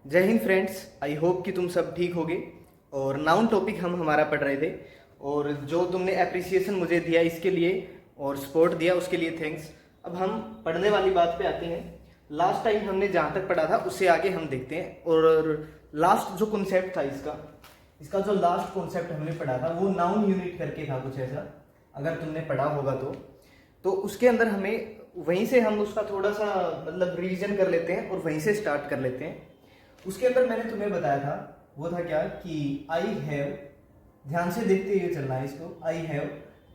जय Hind friends. I hope कि तुम सब ठीक होगे। और नाउन टॉपिक हम हमारा पढ़ रहे थे, और जो तुमने अप्रिसिएशन मुझे दिया इसके लिए और सपोर्ट दिया उसके लिए थैंक्स। अब हम पढ़ने वाली बात पे आते हैं। लास्ट टाइम हमने जहाँ तक पढ़ा था उससे आगे हम देखते हैं। और लास्ट जो कॉन्सेप्ट था इसका इसका जो लास्ट कॉन्सेप्ट हमने पढ़ा था वो नाउन यूनिट करके था कुछ ऐसा, अगर तुमने पढ़ा होगा तो उसके अंदर हमें वहीं से हम उसका थोड़ा सा मतलब रिवीजन कर लेते हैं और वहीं से स्टार्ट कर लेते हैं। उसके अंदर मैंने तुम्हें बताया था वो था क्या कि आई हैव, ध्यान से देखते हुए चलना है इसको, आई हैव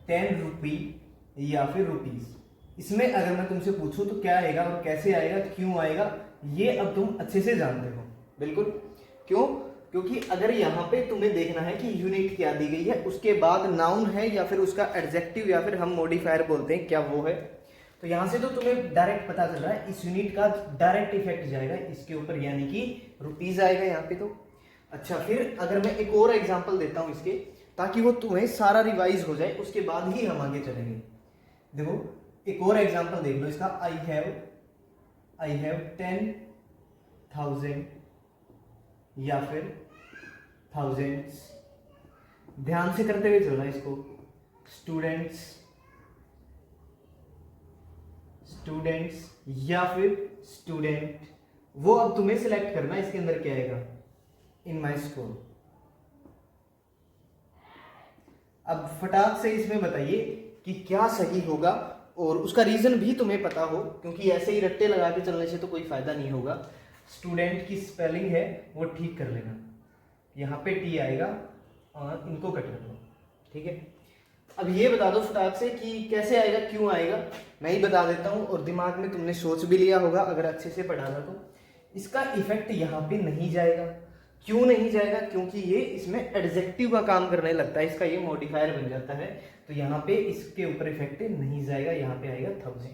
10 रुपी या फिर रुपीज। इसमें अगर मैं तुमसे पूछूं तो क्या आएगा और कैसे आएगा, क्यों आएगा, ये अब तुम अच्छे से जानते हो। बिल्कुल। क्यों? क्योंकि अगर यहाँ पे तुम्हें देखना है कि यूनिट क्या दी गई है, उसके बाद नाउन है या फिर उसका एडजेक्टिव या फिर हम मॉडिफायर बोलते हैं क्या वो है, तो यहां से तो तुम्हें डायरेक्ट पता चल रहा है इस यूनिट का डायरेक्ट इफेक्ट जाएगा इसके ऊपर, यानी कि रुपीज आएगा यहाँ पे। तो अच्छा, फिर अगर मैं एक और एग्जांपल देता हूं इसके, ताकि वो तुम्हें सारा रिवाइज हो जाए, उसके बाद ही हम आगे चलेंगे। देखो एक और एग्जांपल देख लो इसका। आई हैव 10,000 या फिर थाउजेंड्स। ध्यान से करते हुए चलना इसको। स्टूडेंट्स स्टूडेंट्स या फिर स्टूडेंट, वो अब तुम्हें सिलेक्ट करना है इसके अंदर क्या आएगा। इन माई स्कूल। अब फटाक से इसमें बताइए कि क्या सही होगा, और उसका रीजन भी तुम्हें पता हो, क्योंकि ऐसे ही रट्टे लगा के चलने से तो कोई फायदा नहीं होगा। स्टूडेंट की स्पेलिंग है वो ठीक कर लेना, यहाँ पे टी आएगा और इनको कट कर लो, ठीक है। अब ये बता दो फटाक से कि कैसे आएगा, क्यों आएगा। मैं ही बता देता हूँ, और दिमाग में तुमने सोच भी लिया होगा अगर अच्छे से पढ़ा था तो। इसका इफेक्ट यहाँ पे नहीं जाएगा। क्यों नहीं जाएगा? क्योंकि ये इसमें एडजेक्टिव का काम करने लगता है, इसका ये मॉडिफायर बन जाता है, तो यहाँ पे इसके ऊपर इफेक्ट नहीं जाएगा, यहाँ पे आएगा 1000,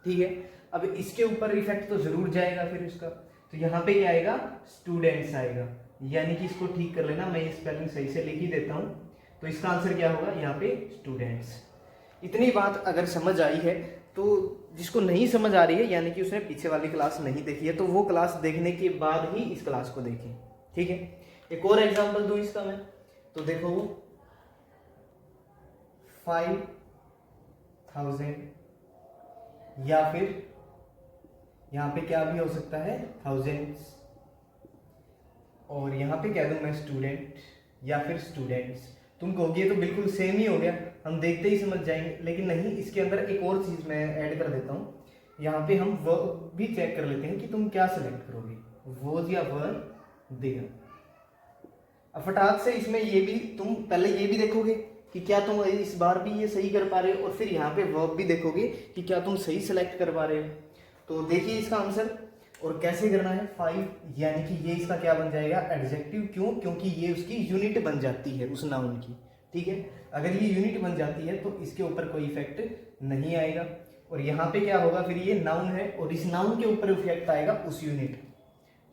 ठीक है। अब इसके ऊपर इफेक्ट तो जरूर जाएगा फिर इसका, तो यहाँ पे क्या आएगा, स्टूडेंट्स आएगा, यानी कि इसको ठीक कर लेना। मैं ये स्पेलिंग सही से लिख ही देता हूँ, तो इसका आंसर क्या होगा यहाँ पे, स्टूडेंट्स। इतनी बात अगर समझ आई है तो जिसको नहीं समझ आ रही है, यानी कि उसने पीछे वाली क्लास नहीं देखी है, तो वो क्लास देखने के बाद ही इस क्लास को देखें, ठीक है। एक और एग्जांपल दूं इसका मैं, तो देखो 5,000 या फिर यहाँ पे क्या भी हो सकता है, थाउजेंड्स, और यहाँ पे कह दूं मैं स्टूडेंट या फिर स्टूडेंट्स। तुम कहोगे तो बिल्कुल सेम ही हो गया, हम देखते ही समझ जाएंगे, लेकिन नहीं, इसके अंदर एक और चीज मैं ऐड कर देता हूँ। यहाँ पे हम वर्ब भी चेक कर लेते हैं कि तुम क्या सिलेक्ट करोगे, वॉज या वर्ब देयर। अब फटाक से इसमें ये भी तुम पहले ये भी देखोगे कि क्या तुम इस बार भी ये सही कर पा रहे हो, और फिर यहाँ पे वर्ब भी देखोगे कि क्या तुम सही सिलेक्ट कर पा रहे हो। तो देखिए इसका आंसर, और कैसे करना है, 5, यानी कि ये इसका क्या बन जाएगा, एडजेक्टिव। क्यों? क्योंकि ये उसकी यूनिट बन जाती है उस नाउन की, ठीक है। अगर ये यूनिट बन जाती है तो इसके ऊपर कोई इफेक्ट नहीं आएगा, और यहाँ पे क्या होगा, फिर ये नाउन है और इस नाउन के ऊपर इफेक्ट आएगा उस यूनिट,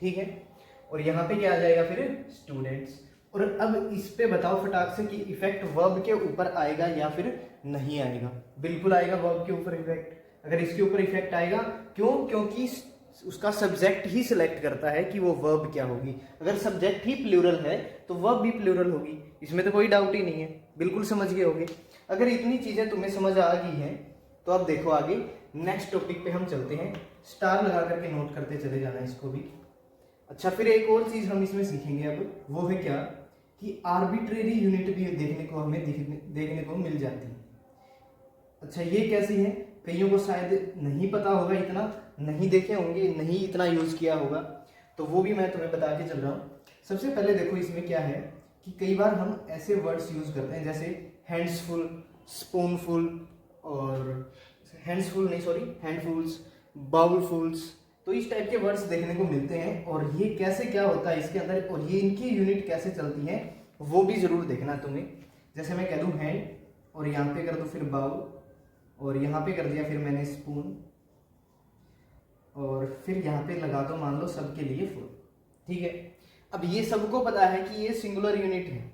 ठीक है। और यहाँ पे क्या आ जाएगा फिर, स्टूडेंट्स। और अब इस पे बताओ फटाक से कि इफेक्ट वर्ब के ऊपर आएगा या फिर नहीं आएगा। बिल्कुल आएगा वर्ब के ऊपर इफेक्ट। अगर इसके ऊपर इफेक्ट आएगा, क्यों? क्योंकि उसका सब्जेक्ट ही सिलेक्ट करता है कि वो वर्ब क्या होगी। अगर सब्जेक्ट ही प्लूरल है तो वर्ब भी प्लूरल होगी, इसमें तो कोई डाउट ही नहीं है। बिल्कुल समझ गए होगे। अगर इतनी चीजें तुम्हें समझ आ गई हैं तो अब देखो आगे नेक्स्ट टॉपिक पे हम चलते हैं। स्टार लगा करके नोट करते चले जाना इसको भी। अच्छा, फिर एक और चीज हम इसमें सीखेंगे अब, वो है क्या कि आर्बिट्रेरी यूनिट भी देखने को हमें देखने को मिल जाती है। अच्छा, ये कैसी है, कईयों को शायद नहीं पता होगा, इतना नहीं देखे होंगे, नहीं इतना यूज किया होगा, तो वो भी मैं तुम्हें बता के चल रहा हूँ। सबसे पहले देखो इसमें क्या है कि कई बार हम ऐसे वर्ड्स यूज करते हैं जैसे हैंड्सफुल, स्पूनफुल, और हैंडफुल्स, बाउलफुल्स, तो इस टाइप के वर्ड्स देखने को मिलते हैं। और ये कैसे क्या होता है इसके अंदर, और ये इनकी यूनिट कैसे चलती है, वो भी जरूर देखना तुम्हें। जैसे मैं कह दूं हैंड, और यहाँ पे कर दूं फिर बाउल, और यहाँ पे कर दिया फिर मैंने स्पून, और फिर यहाँ पे लगा दो मान लो सबके लिए फुल, ठीक है। अब ये सबको पता है कि ये सिंगुलर यूनिट है,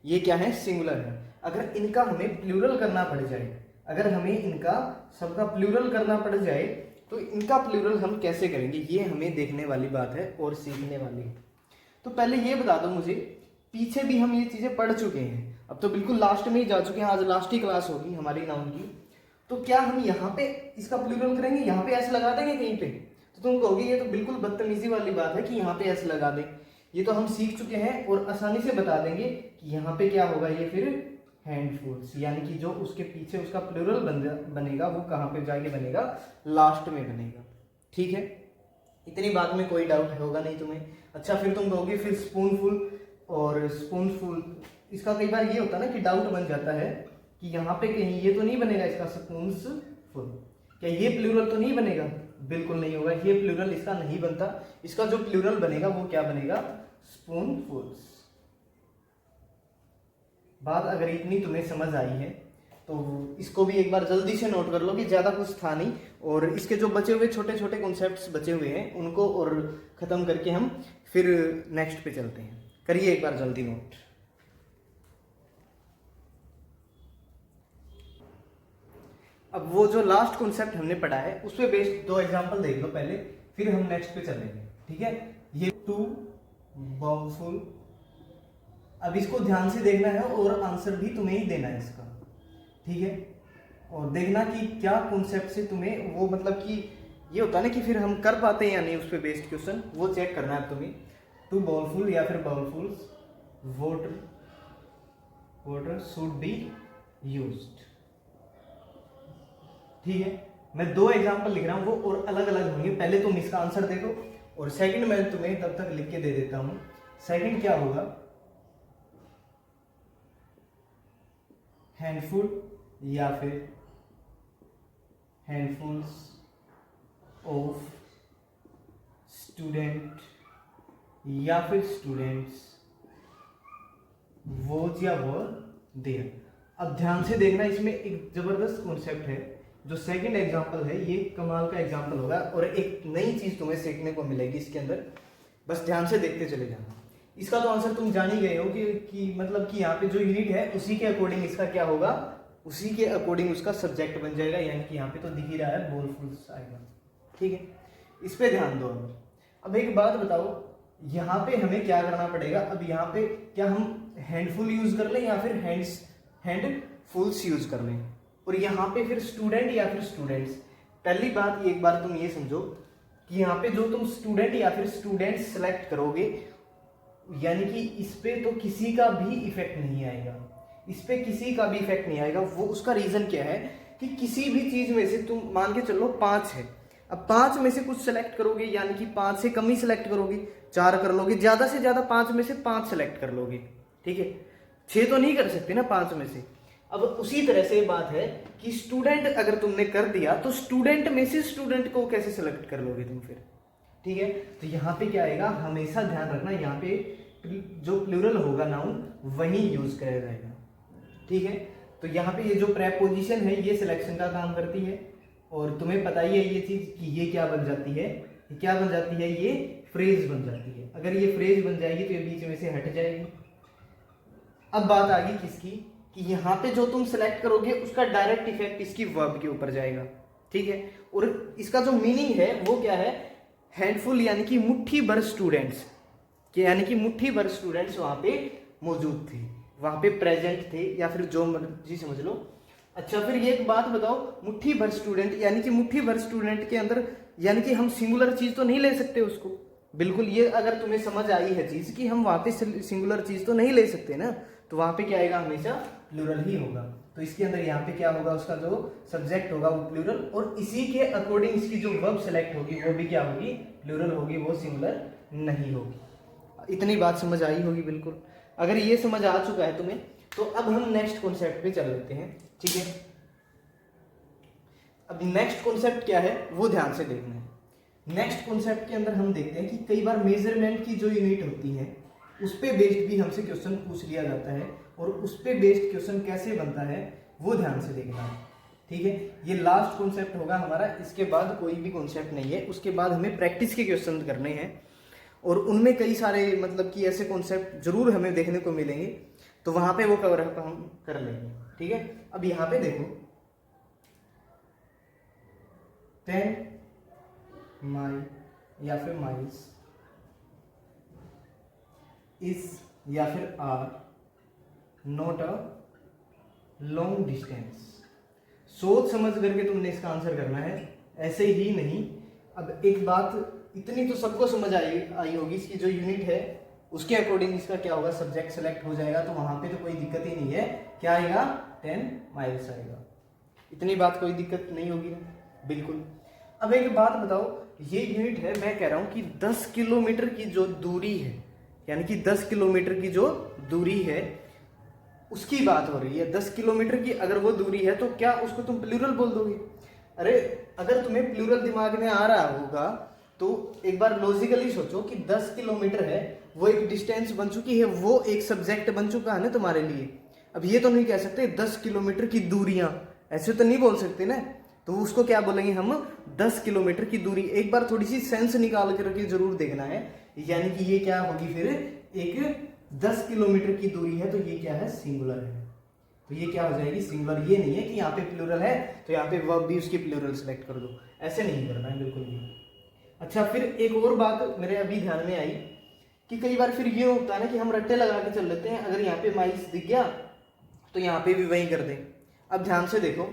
ये क्या है, सिंगुलर है। अगर इनका हमें प्लूरल करना पड़ जाए, अगर हमें इनका सबका प्लूरल करना पड़ जाए तो इनका प्लूरल हम कैसे करेंगे, ये हमें देखने वाली बात है और सीखने वाली है। तो पहले ये बता दो मुझे, पीछे भी हम ये चीज़ें पढ़ चुके हैं, अब तो बिल्कुल लास्ट में ही जा चुके हैं, आज लास्ट ही क्लास होगी हमारी नाउन की। तो क्या हम यहाँ पे इसका प्लूरल करेंगे, यहाँ पे एस लगा देंगे कहीं पे? तो तुम कहोगे ये तो बिल्कुल बदतमीजी वाली बात है कि यहाँ पे एस लगा दें, ये तो हम सीख चुके हैं और आसानी से बता देंगे कि यहाँ पे क्या होगा, ये फिर हैंडफुल्स, यानी कि जो उसके पीछे उसका प्लूरल बनेगा वो कहाँ पे जाके बनेगा, लास्ट में बनेगा। ठीक है, इतनी बात में कोई डाउट होगा नहीं तुम्हें। अच्छा, फिर तुम कहोगे फिर स्पूनफुल और स्पूनफुल, इसका कई बार ये होता है ना कि डाउट बन जाता है कि यहाँ पे कहीं ये तो नहीं बनेगा इसका स्पूनफुल, क्या ये प्लूरल तो नहीं बनेगा? बिल्कुल नहीं होगा, ये प्लूरल इसका नहीं बनता। इसका जो प्लूरल बनेगा वो क्या बनेगा, स्पूनफुल्स। बात अगर इतनी तुम्हें समझ आई है तो इसको भी एक बार जल्दी से नोट कर लो कि ज़्यादा कुछ था नहीं, और इसके जो बचे हुए छोटे छोटे कॉन्सेप्ट्स बचे हुए हैं उनको और ख़त्म करके हम फिर नेक्स्ट पे चलते हैं। करिए एक बार जल्दी नोट। अब वो जो लास्ट कॉन्सेप्ट हमने पढ़ा है उस पर बेस्ड 2 एग्जाम्पल देख लो पहले, फिर हम नेक्स्ट पे चलेंगे। ठीक है, ये टू बाउलफुल, अब इसको ध्यान से देखना है और आंसर भी तुम्हें ही देना है इसका। ठीक है, और देखना कि क्या कॉन्सेप्ट से तुम्हें वो, मतलब कि ये होता है ना कि फिर हम कर पाते हैं या नहीं उस पर बेस्ड क्वेश्चन, वो चेक करना है तुम्हें। टू बाउलफुल या फिर बाउलफुल्स, वाटर शुड बी यूज्ड। ठीक है, मैं 2 एग्जाम्पल लिख रहा हूं वो और अलग अलग होंगे, पहले तुम इसका आंसर देखो और सेकंड मैं तुम्हें तब तक लिख के दे देता हूं। सेकंड क्या होगा, हैंडफुल या फिर हैंडफुल्स ऑफ स्टूडेंट या फिर स्टूडेंट्स वॉज या वर देयर। अब ध्यान से देखना, इसमें एक जबरदस्त कॉन्सेप्ट है। जो सेकंड एग्जांपल है ये कमाल का एग्जांपल होगा और एक नई चीज तुम्हें सीखने को मिलेगी इसके अंदर, बस ध्यान से देखते चले जाना। इसका तो आंसर तुम जान ही गए हो कि मतलब कि यहाँ पे जो यूनिट है उसी के अकॉर्डिंग इसका क्या होगा, उसी के अकॉर्डिंग उसका सब्जेक्ट बन जाएगा, यानी कि यहाँ पे तो दिख ही रहा है बाउलफुल्स आएगा। ठीक है, इस पे ध्यान दो। अब एक बात बताओ, यहाँ पे हमें क्या करना पड़ेगा? अब यहाँ पे क्या हम हैंडफुल यूज कर लें या फिर हैंडफुल्स यूज कर लें, और यहाँ पे फिर स्टूडेंट या फिर स्टूडेंट्स। पहली बात एक बार तुम ये समझो कि यहाँ पे जो तुम स्टूडेंट या फिर स्टूडेंट्स सेलेक्ट करोगे, यानी कि इस पे तो किसी का भी इफेक्ट नहीं आएगा, इस पे किसी का भी इफेक्ट नहीं आएगा। वो उसका रीजन क्या है कि किसी भी चीज में से तुम मान के चलो 5 है, अब 5 में से कुछ सेलेक्ट करोगे, यानी कि 5 से कम ही सेलेक्ट करोगे, 4 कर लोगे, ज्यादा से ज्यादा 5 में से 5 सेलेक्ट कर लोगे। ठीक है, 6 तो नहीं कर सकते ना 5 में से। अब उसी तरह से बात है कि स्टूडेंट अगर तुमने कर दिया तो स्टूडेंट में से स्टूडेंट को कैसे सेलेक्ट कर लोगे तुम फिर? ठीक है, तो यहाँ पे क्या आएगा, हमेशा ध्यान रखना, यहाँ पे जो प्लूरल होगा नाउन वही यूज किया जाएगा। ठीक है, तो यहाँ पे ये जो प्रेपोजिशन है ये सिलेक्शन का काम करती है, और तुम्हें पता ही है ये चीज कि ये क्या बन जाती है, क्या बन जाती है, ये फ्रेज बन जाती है। अगर ये फ्रेज बन जाएगी तो ये बीच में से हट जाएगी। अब बात आ गई किसकी, कि यहाँ पे जो तुम सेलेक्ट करोगे उसका डायरेक्ट इफेक्ट इसकी वर्ब के ऊपर जाएगा। ठीक है, और इसका जो मीनिंग है वो क्या है, हैंडफुल यानी कि मुट्ठी भर स्टूडेंट्स, यानी कि मुट्ठी भर स्टूडेंट्स वहां पे मौजूद थे, वहां पे प्रेजेंट थे, या फिर जो मर्जी समझ लो। अच्छा, फिर ये एक बात बताओ, मुट्ठी भर स्टूडेंट यानी कि मुट्ठी भर स्टूडेंट के अंदर यानी कि हम सिंगुलर चीज तो नहीं ले सकते उसको, बिल्कुल। ये अगर तुम्हें समझ आई है चीज कि हम वहां पे सिंगुलर चीज तो नहीं ले सकते ना, तो वहां पे क्या आएगा, हमेशा प्लूरल ही होगा। तो इसके अंदर यहाँ पे क्या होगा, उसका जो सब्जेक्ट होगा वो प्लूरल, और इसी के अकॉर्डिंग इसकी जो वर्ब सेलेक्ट होगी वो भी क्या होगी, प्लूरल होगी, वो सिंगुलर नहीं होगी। इतनी बात समझ आई होगी बिल्कुल। अगर ये समझ आ चुका है तुम्हें तो अब हम नेक्स्ट कॉन्सेप्ट पे चल लेते हैं। ठीक है, अब नेक्स्ट कॉन्सेप्ट क्या है वो ध्यान से देखना है। नेक्स्ट कॉन्सेप्ट के अंदर हम देखते हैं कि कई बार मेजरमेंट की जो यूनिट होती है उस पे बेस्ड भी हमसे क्वेश्चन पूछ लिया जाता है, और उस पे बेस्ड क्वेश्चन कैसे बनता है वो ध्यान से देखना है। ठीक है, ये लास्ट कॉन्सेप्ट होगा हमारा, इसके बाद कोई भी कॉन्सेप्ट नहीं है। उसके बाद हमें प्रैक्टिस के क्वेश्चन करने हैं, और उनमें कई सारे मतलब कि ऐसे कॉन्सेप्ट जरूर हमें देखने को मिलेंगे, तो वहां पे वो कवर अप हम कर लेंगे। ठीक है, अब यहाँ पे देखो 10 माई या फिर माइल्स, इज या फिर are not a long distance. सोच समझ करके तुमने इसका आंसर करना है, ऐसे ही नहीं। अब एक बात इतनी तो सबको समझ आई होगी, इसकी जो यूनिट है उसके अकॉर्डिंग इसका क्या होगा, सब्जेक्ट सेलेक्ट हो जाएगा, तो वहां पे तो कोई दिक्कत ही नहीं है। क्या आएगा, 10 माइल्स आएगा। इतनी बात कोई दिक्कत नहीं होगी ना, बिल्कुल। अब एक बात बताओ, ये यूनिट है, मैं कह रहा हूं कि 10 किलोमीटर की जो दूरी है, यानी कि 10 किलोमीटर की जो दूरी है उसकी बात हो रही है। 10 किलोमीटर की अगर वो दूरी है तो क्या उसको तुम प्लूरल बोल दोगे? अरे अगर तुम्हें प्लूरल दिमाग में आ रहा होगा तो एक बार लॉजिकली सोचो कि 10 किलोमीटर है, वो एक डिस्टेंस बन चुकी है, वो एक सब्जेक्ट बन चुका है ना तुम्हारे लिए। अब ये तो नहीं कह सकते 10 किलोमीटर की दूरियां, ऐसे तो नहीं बोल सकते ना, तो उसको क्या बोलेंगे हम, 10 किलोमीटर की दूरी। एक बार थोड़ी सी सेंस निकाल करके जरूर देखना है, यानी कि ये क्या होगी फिर, एक 10 किलोमीटर की दूरी है तो ये क्या है, सिंगुलर है, तो ये क्या हो जाएगी, सिंगुलर। ये नहीं है कि यहाँ पे प्लूरल है तो यहाँ पे वर्ब भी उसकी प्लूरल सेलेक्ट कर दो, ऐसे नहीं करना है बिल्कुल भी। अच्छा, फिर एक और बात मेरे अभी ध्यान में आई कि कई बार फिर ये होता है ना कि हम रट्टे लगा के चल लेते हैं, अगर यहाँ पे माइल्स दिख गया तो यहाँ पे भी वही कर दें। अब ध्यान से देखो,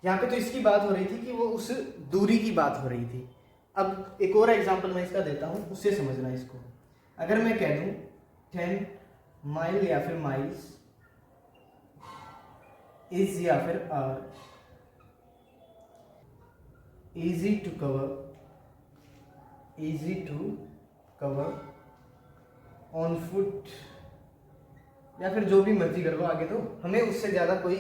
यहाँ पे तो इसकी बात हो रही थी कि वो उस दूरी की बात हो रही थी। अब एक और एग्जाम्पल मैं इसका देता हूँ, उससे समझना इसको। अगर मैं कह दूँ 10 माइल या फिर माइल्स, इज या फिर are easy to cover, easy to cover on foot, या फिर जो भी मर्जी कर लो आगे, तो हमें उससे ज़्यादा कोई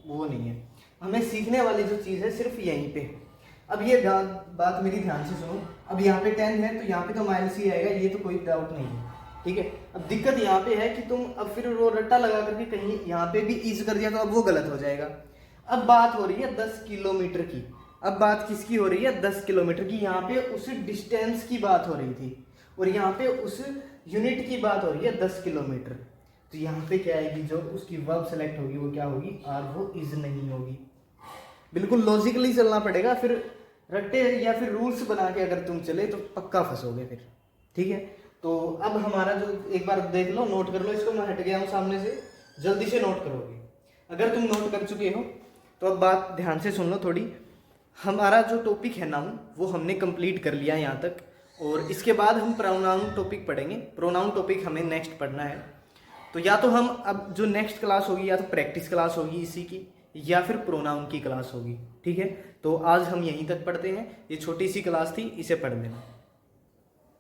वो नहीं है, हमें सीखने वाली जो चीज़ है सिर्फ यहीं पे। अब ये बात मेरी ध्यान से सुनो, अब यहाँ पे 10 है तो यहाँ पे तो माइल्स ही आएगा, ये तो कोई डाउट नहीं है, ठीक है। अब दिक्कत यहाँ पे है कि तुम अब फिर वो रट्टा लगा करके कहीं यहाँ पे भी ईज कर दिया तो अब वो गलत हो जाएगा। अब बात हो रही है 10 किलोमीटर की, अब बात किसकी हो रही है, 10 किलोमीटर की। यहाँ पे उस डिस्टेंस की बात हो रही थी और यहाँ पे उस यूनिट की बात हो रही है 10 किलोमीटर। तो यहाँ पे क्या आएगी, जो उसकी वर्ब सेलेक्ट होगी वो क्या होगी, आर, वो इज नहीं होगी। बिल्कुल लॉजिकली चलना पड़ेगा, फिर रट्टे या फिर रूल्स बना के अगर तुम चले तो पक्का फंसोगे फिर, ठीक है। तो अब हमारा जो, एक बार देख लो, नोट कर लो इसको, मैं हट गया हूँ सामने से, जल्दी से नोट करोगे। अगर तुम नोट कर चुके हो तो अब बात ध्यान से सुन लो थोड़ी। हमारा जो टॉपिक है नाउन, वो हमने कंप्लीट कर लिया यहाँ तक, और इसके बाद हम प्रोनाउन टॉपिक पढ़ेंगे। प्रोनाउन टॉपिक हमें नेक्स्ट पढ़ना है, तो या तो हम अब जो नेक्स्ट क्लास होगी या तो प्रैक्टिस क्लास होगी इसी की, या फिर प्रोनाउन की क्लास होगी, ठीक है। तो आज हम यहीं तक पढ़ते हैं, ये छोटी सी क्लास थी, इसे पढ़ लेना।